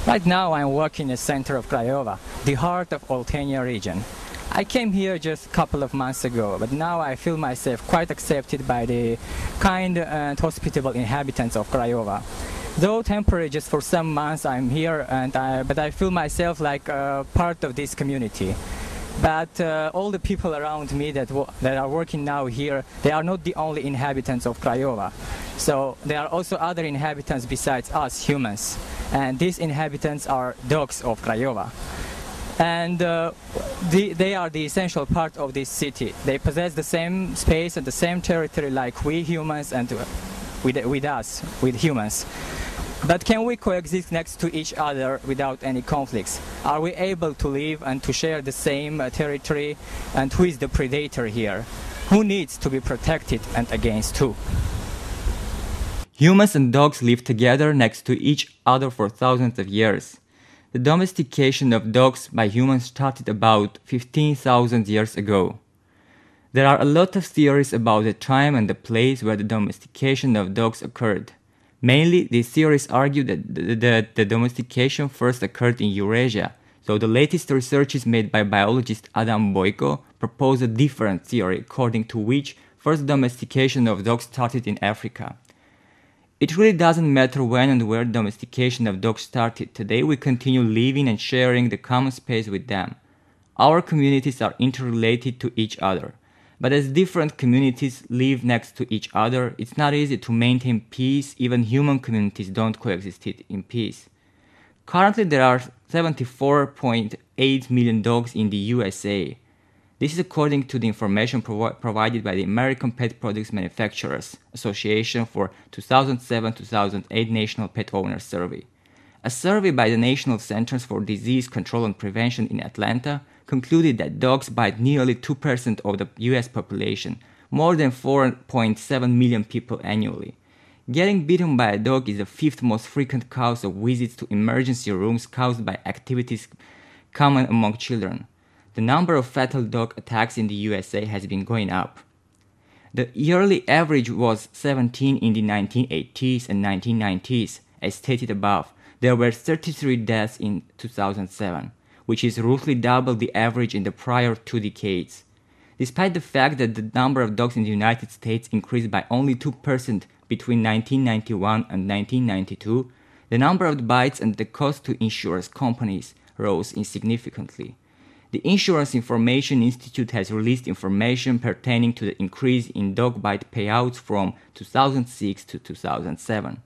Right now I'm working in the center of Craiova, the heart of Oltenia region. I came here just a couple of months ago, but now I feel myself quite accepted by the kind and hospitable inhabitants of Craiova. Though temporary, just for some months I'm here, but I feel myself like part of this community. But all the people around me that are working now here, they are not the only inhabitants of Craiova. So there are also other inhabitants besides us humans. And these inhabitants are dogs of Craiova. And they are the essential part of this city. They possess the same space and the same territory like we humans and with humans. But can we coexist next to each other without any conflicts? Are we able to live and to share the same territory? And who is the predator here? Who needs to be protected and against who? Humans and dogs live together next to each other for thousands of years. The domestication of dogs by humans started about 15,000 years ago. There are a lot of theories about the time and the place where the domestication of dogs occurred. Mainly, these theories argue that the domestication first occurred in Eurasia, though the latest researches made by biologist Adam Boyko propose a different theory according to which first domestication of dogs started in Africa. It really doesn't matter when and where domestication of dogs started. Today we continue living and sharing the common space with them. Our communities are interrelated to each other. But as different communities live next to each other, it's not easy to maintain peace. Even human communities don't coexist in peace. Currently, there are 74.8 million dogs in the USA. This is according to the information provided by the American Pet Products Manufacturers Association for 2007-2008 National Pet Owner Survey. A survey by the National Centers for Disease Control and Prevention in Atlanta concluded that dogs bite nearly 2% of the US population, more than 4.7 million people annually. Getting bitten by a dog is the fifth most frequent cause of visits to emergency rooms caused by activities common among children. The number of fatal dog attacks in the USA has been going up. The yearly average was 17 in the 1980s and 1990s, as stated above. There were 33 deaths in 2007. Which is roughly double the average in the prior 2 decades. Despite the fact that the number of dogs in the United States increased by only 2% between 1991 and 1992, the number of bites and the cost to insurance companies rose insignificantly. The Insurance Information Institute has released information pertaining to the increase in dog bite payouts from 2006 to 2007.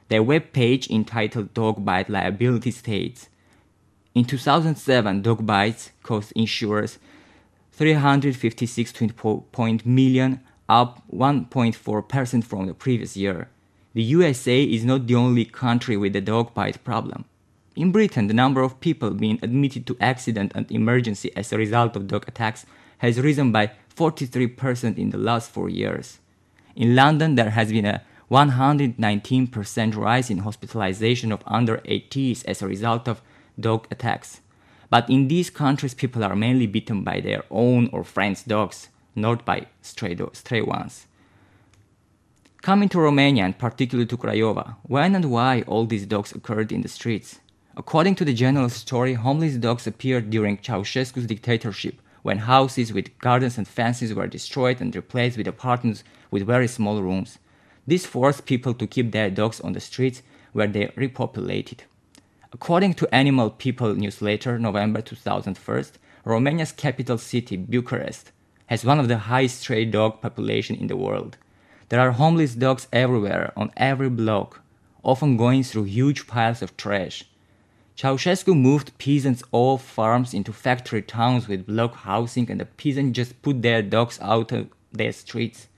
Their web page entitled Dog Bite Liability states, in 2007, dog bites cost insurers $356 million, up 1.4% from the previous year. The USA is not the only country with a dog bite problem. In Britain, the number of people being admitted to accident and emergency as a result of dog attacks has risen by 43% in the last 4 years. In London, there has been a 119% rise in hospitalization of under 80s as a result of dog attacks. But in these countries, people are mainly bitten by their own or friends' dogs, not by stray ones. Coming to Romania, and particularly to Craiova, when and why all these dogs occurred in the streets? According to the general story, homeless dogs appeared during Ceausescu's dictatorship, when houses with gardens and fences were destroyed and replaced with apartments with very small rooms. This forced people to keep their dogs on the streets where they repopulated. According to Animal People newsletter, November 2001, Romania's capital city, Bucharest, has one of the highest stray dog population in the world. There are homeless dogs everywhere, on every block, often going through huge piles of trash. Ceausescu moved peasants off farms into factory towns with block housing, and the peasants just put their dogs out of their streets.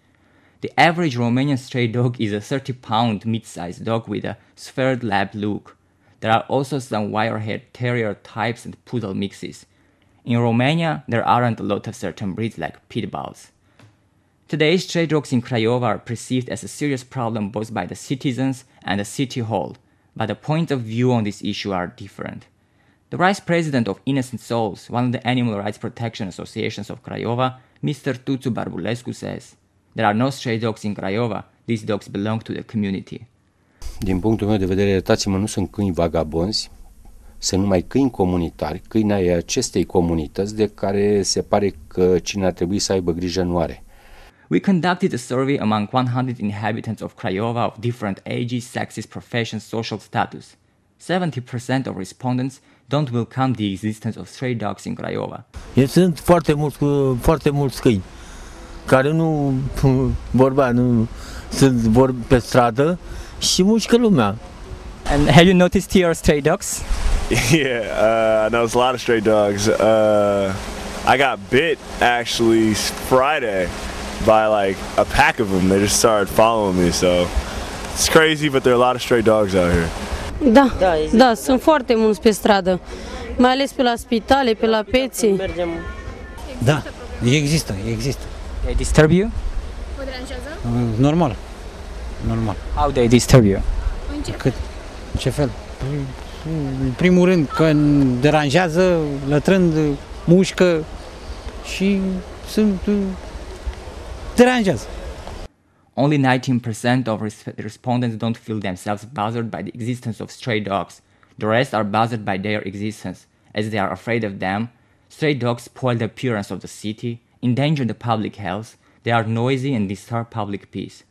The average Romanian stray dog is a 30-pound mid-sized dog with a sphered lab look. There are also some wire-haired terrier types and poodle mixes. In Romania, there aren't a lot of certain breeds like pit bulls. Today, stray dogs in Craiova are perceived as a serious problem both by the citizens and the city hall, but the point of view on this issue are different. The vice president of Innocent Souls, one of the animal rights protection associations of Craiova, Mr. Tuțu Barbulescu says, "There are no stray dogs in Craiova, these dogs belong to the community." Din punctul meu de vedere, iertați-mă, nu sunt câini vagabonzi, sunt numai câini comunitari, câini ai acestei comunități de care se pare că cine ar trebui să aibă grijă nu are. We conducted a survey among 100 inhabitants of Craiova of different ages, sexes, professions, social status. 70% of respondents don't welcome the existence of stray dogs in Craiova. Sunt foarte mulți câini care nu vor pe stradă și mușcă lumea. And have you noticed here stray dogs? Yeah, I noticed a lot of stray dogs. I got bit actually Friday by like a pack of them. They just started following me, so it's crazy, but there are a lot of stray dogs out here. Da, sunt foarte mulți pe stradă, mai ales pe la spitale, pe la peții. Da, există. They disturb you? Vă deranjează? Normal. How they disturb you? Ce fel? În primul rând că deranjează, lătrând, mușcă și deranjează. Only 19% of respondents don't feel themselves bothered by the existence of stray dogs. The rest are bothered by their existence, as they are afraid of them. Stray dogs spoil the appearance of the city, endanger the public health, they are noisy and disturb public peace.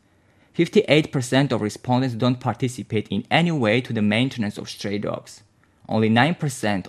58% of respondents don't participate in any way to the maintenance of stray dogs. Only 9%